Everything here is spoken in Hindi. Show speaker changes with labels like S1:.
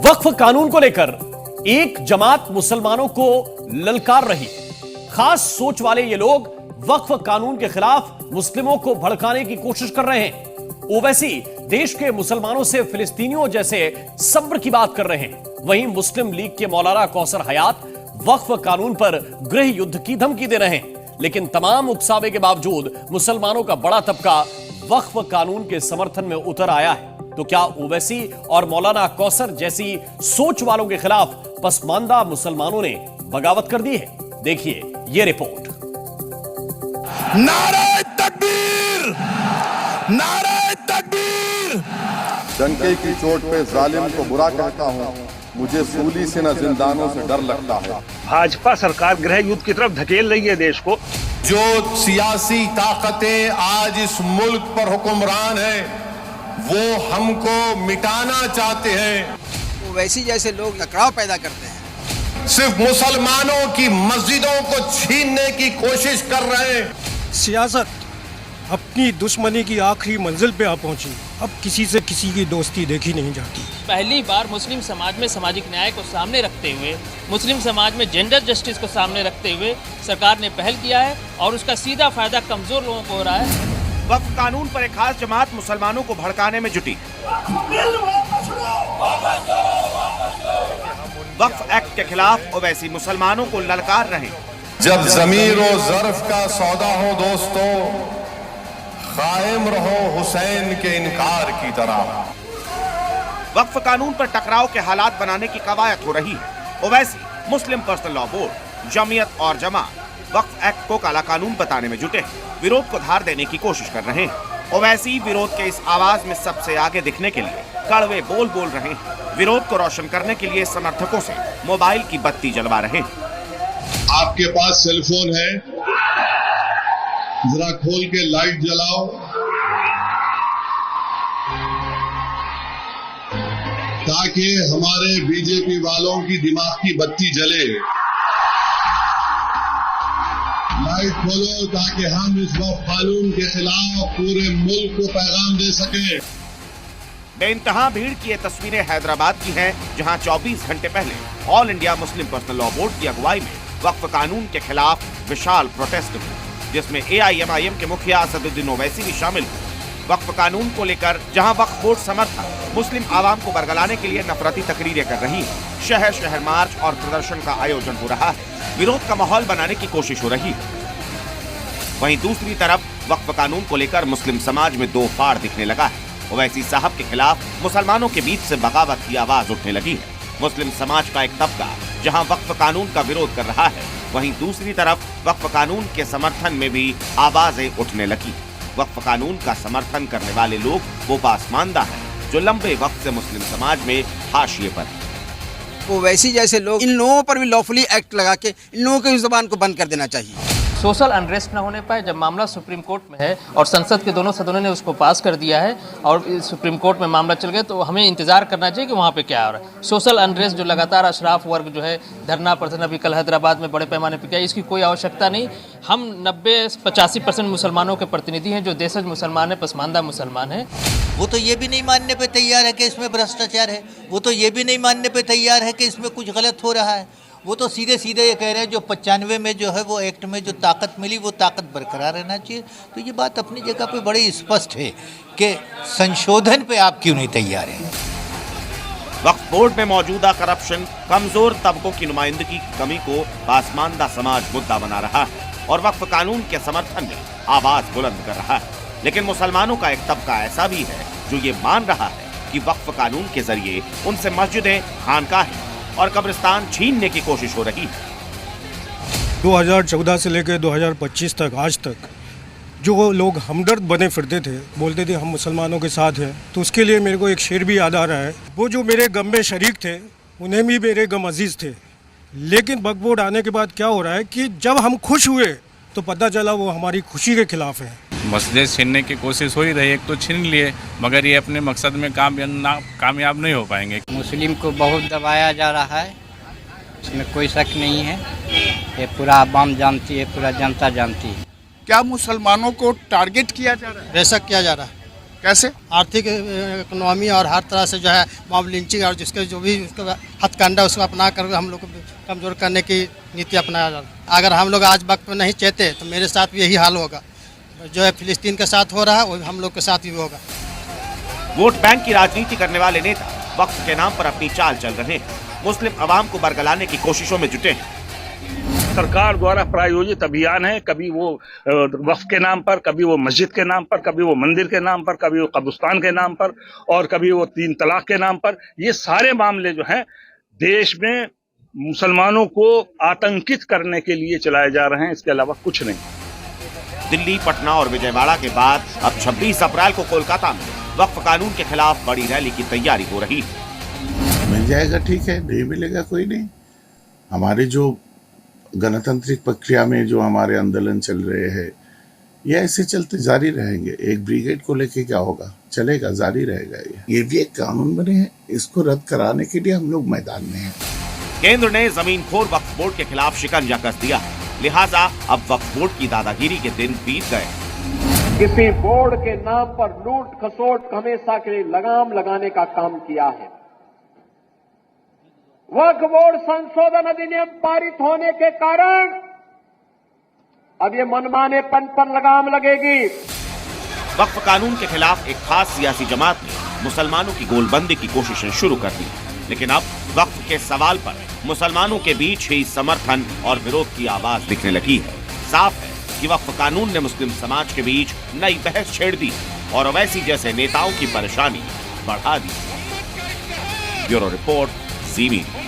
S1: वक्फ कानून को लेकर एक जमात मुसलमानों को ललकार रही। खास सोच वाले ये लोग वक्फ कानून के खिलाफ मुस्लिमों को भड़काने की कोशिश कर रहे हैं। ओवैसी देश के मुसलमानों से फिलिस्तीनियों जैसे सब्र की बात कर रहे हैं। वहीं मुस्लिम लीग के मौलाना कौसर हयात वक्फ कानून पर गृह युद्ध की धमकी दे रहे हैं। लेकिन तमाम उकसावे के बावजूद मुसलमानों का बड़ा तबका वक्फ कानून के समर्थन में उतर आया है। तो क्या ओवैसी और मौलाना कौसर जैसी सोच वालों के खिलाफ पसमानदा मुसलमानों ने बगावत कर दी है? देखिए ये रिपोर्ट।
S2: नारे तकबीर, नारे तकबीर।
S3: डंके की चोट पे जालिम को बुरा कहता हूँ, मुझे सूली से न जिंदानों से डर लगता है।
S4: भाजपा सरकार गृह युद्ध की तरफ धकेल रही है देश को।
S2: जो सियासी ताकतें आज इस मुल्क पर हुक्मरान हैं, वो हमको मिटाना चाहते हैं।
S5: ओवैसी जैसे लोग टकराव पैदा करते हैं।
S2: सिर्फ मुसलमानों की मस्जिदों को छीनने की कोशिश कर रहे हैं।
S6: सियासत अपनी दुश्मनी की आखिरी मंजिल पे आ पहुंची। अब किसी से किसी की दोस्ती देखी नहीं जाती।
S7: पहली बार मुस्लिम समाज में सामाजिक न्याय को सामने रखते हुए, मुस्लिम समाज में जेंडर जस्टिस को सामने रखते हुए सरकार ने पहल किया है और उसका सीधा फायदा कमजोर लोगों को हो रहा है।
S4: वक्फ कानून पर एक खास जमात मुसलमानों को भड़काने में जुटी। वक्फ एक्ट के खिलाफ ओवैसी मुसलमानों को ललकार रहे।
S2: जब ज़मीर और ज़र्फ का सौदा हो दोस्तों, कायम रहो हुसैन के इनकार की तरह।
S4: वक्फ कानून पर टकराव के हालात बनाने की कवायद हो रही है। ओवैसी, मुस्लिम पर्सनल लॉ बोर्ड, जमीयत और जमात वक्फ एक्ट को काला कानून बताने में जुटे, विरोध को धार देने की कोशिश कर रहे हैं। ओवैसी विरोध के इस आवाज में सबसे आगे दिखने के लिए कड़वे बोल बोल रहे हैं। विरोध को रोशन करने के लिए समर्थकों से मोबाइल की बत्ती जलवा रहे हैं।
S8: आपके पास सेलफोन है, जरा खोल के लाइट जलाओ ताकि हमारे बीजेपी वालों की दिमाग की बत्ती जले। लाइट खोलो ताकि हम इस वक्त कानून के खिलाफ पूरे मुल्क को पैगाम दे सके।
S4: बेइंतहा भीड़ की ये तस्वीरें हैदराबाद की हैं, जहां 24 घंटे पहले all India Muslim personal law board की अगुवाई में वक्फ कानून के खिलाफ विशाल प्रोटेस्ट हुई, जिसमें AIMIM के मुखिया असदुद्दीन ओवैसी भी शामिल हुए। वक्फ कानून को लेकर जहां वक्फ बोर्ड समर्थक मुस्लिम आवाम को बरगलाने के लिए नफरती तकरीरें कर रही हैं, शहर शहर मार्च और प्रदर्शन का आयोजन हो रहा है। विरोध का माहौल बनाने की कोशिश हो रही है। वहीं दूसरी तरफ वक्फ कानून को लेकर मुस्लिम समाज में दो फाड़ दिखने लगा है। ओवैसी साहब के खिलाफ मुसलमानों के बीच से बगावत की आवाज उठने लगी है। मुस्लिम समाज का एक तबका जहां वक्फ कानून का विरोध कर रहा है, वहीं दूसरी तरफ वक्फ कानून के समर्थन में भी आवाजें उठने लगी। वक्फ कानून का समर्थन करने वाले लोग वो पासमानदा हैं जो लंबे वक्त से मुस्लिम समाज में हाशिए पर है।
S5: ओवैसी जैसे लोग, इन लोगों पर भी लॉफुली एक्ट लगा के इन लोगों की जुबान को बंद कर देना चाहिए।
S7: सोशल अनरेस्ट न होने पाए। जब मामला सुप्रीम कोर्ट में है और संसद के दोनों सदनों ने उसको पास कर दिया है और सुप्रीम कोर्ट में मामला चल गया, तो हमें इंतजार करना चाहिए कि वहाँ पे क्या हो रहा है। सोशल अनरेस्ट जो लगातार अशराफ वर्ग जो है धरना प्रदर्शन अभी कल हैदराबाद में बड़े पैमाने पर किया, इसकी कोई आवश्यकता नहीं। हम 90-85% मुसलमानों के प्रतिनिधि हैं जो देशज मुसलमान है, पसमानदा मुसलमान है।
S9: वो तो ये भी नहीं मानने पे तैयार है कि इसमें भ्रष्टाचार है। वो तो ये भी नहीं मानने पे तैयार है कि इसमें कुछ गलत हो रहा है। वो तो सीधे सीधे ये कह रहे हैं जो 95 में जो है वो एक्ट में जो ताकत मिली वो ताकत बरकरार रहना चाहिए। तो ये बात अपनी जगह पे बड़ी स्पष्ट है कि संशोधन पे आप क्यों नहीं तैयार हैं।
S4: वक्फ बोर्ड में मौजूदा करप्शन, कमजोर तबकों की नुमाइंदगी की कमी को पासमानदा समाज मुद्दा बना रहा है और वक्फ कानून के समर्थन में आवाज बुलंद कर रहा है। लेकिन मुसलमानों का एक तबका ऐसा भी है जो ये मान रहा है कि वक्फ कानून के जरिए उनसे मस्जिदें, खानकाहें और कब्रिस्तान छीनने की कोशिश हो रही है।
S6: 2014 से लेकर 2025 तक, आज तक जो लोग हमदर्द बने फिरते थे, बोलते थे हम मुसलमानों के साथ हैं, तो उसके लिए मेरे को एक शेर भी याद आ रहा है। वो जो मेरे गम में शरीक थे उन्हें भी मेरे गम अजीज थे। लेकिन वक्फ बोर्ड आने के बाद क्या हो रहा है कि जब हम खुश हुए तो पता चला वो हमारी खुशी के खिलाफ है।
S10: मस्जिद छीनने की कोशिश हो ही रही है, एक तो छीन लिए मगर ये अपने मकसद में कामयाब नहीं हो पाएंगे।
S11: मुस्लिम को बहुत दबाया जा रहा है, इसमें कोई शक नहीं है। ये पूरा आवाम जानती है, पूरा जनता जानती है।
S12: क्या मुसलमानों को टारगेट किया जा रहा है?
S6: बेशक किया जा रहा है।
S12: कैसे?
S6: आर्थिक इकोनॉमी और हर तरह से जो है मॉब लिंचिंग और जिसके जो भी उसका हथकंडा उसको अपना कर हम लोग को कमज़ोर करने की नीति अपनाया जा रहा है। अगर हम लोग आज वक्त पर नहीं चाहते तो मेरे साथ भी यही हाल होगा, जो है फिलिस्तीन के साथ हो रहा है वो हम लोग के साथ भी होगा।
S4: वोट बैंक की राजनीति करने वाले नेता वक्फ के नाम पर अपनी चाल चल रहे हैं, मुस्लिम अवाम को बरगलाने की कोशिशों में जुटे हैं।
S13: सरकार द्वारा प्रायोजित अभियान है, कभी वो वक्फ के नाम पर, कभी वो मस्जिद के नाम पर, कभी वो मंदिर के नाम पर, कभी वो कब्रिस्तान के नाम पर और कभी वो 3 तलाक के नाम पर। ये सारे मामले जो हैं देश में मुसलमानों को आतंकित करने के लिए चलाए जा रहे हैं, इसके अलावा कुछ नहीं।
S4: दिल्ली, पटना और विजयवाड़ा के बाद अब 26 अप्रैल को कोलकाता में वक्फ कानून के खिलाफ बड़ी रैली की तैयारी हो रही है।
S14: मिल जाएगा ठीक है, नहीं मिलेगा कोई नहीं। हमारे जो गणतांत्रिक प्रक्रिया में जो हमारे आंदोलन चल रहे हैं ये ऐसे चलते जारी रहेंगे। एक ब्रिगेड को लेके क्या होगा, चलेगा, जारी रहेगा। ये भी एक कानून बने हैं, इसको रद्द कराने के लिए हम लोग मैदान में हैं।
S4: केंद्र ने जमीनखोर वक्फ बोर्ड के खिलाफ शिकंजा कस दिया, लिहाजा अब वक्फ बोर्ड की दादागिरी के दिन बीत गए।
S15: किसी बोर्ड के नाम पर लूट खसोट हमेशा के लिए लगाम लगाने का काम किया है। वक्फ बोर्ड संशोधन अधिनियम पारित होने के कारण अब ये मनमानेपन पर लगाम लगेगी।
S4: वक्फ कानून के खिलाफ एक खास सियासी जमात ने मुसलमानों की गोलबंदी की कोशिशें शुरू कर दी, लेकिन अब वक्फ के सवाल पर मुसलमानों के बीच ही समर्थन और विरोध की आवाज दिखने लगी है। साफ है कि वक्फ कानून ने मुस्लिम समाज के बीच नई बहस छेड़ दी और ओवैसी जैसे नेताओं की परेशानी बढ़ा दी। ब्यूरो रिपोर्ट, ज़ी मीडिया।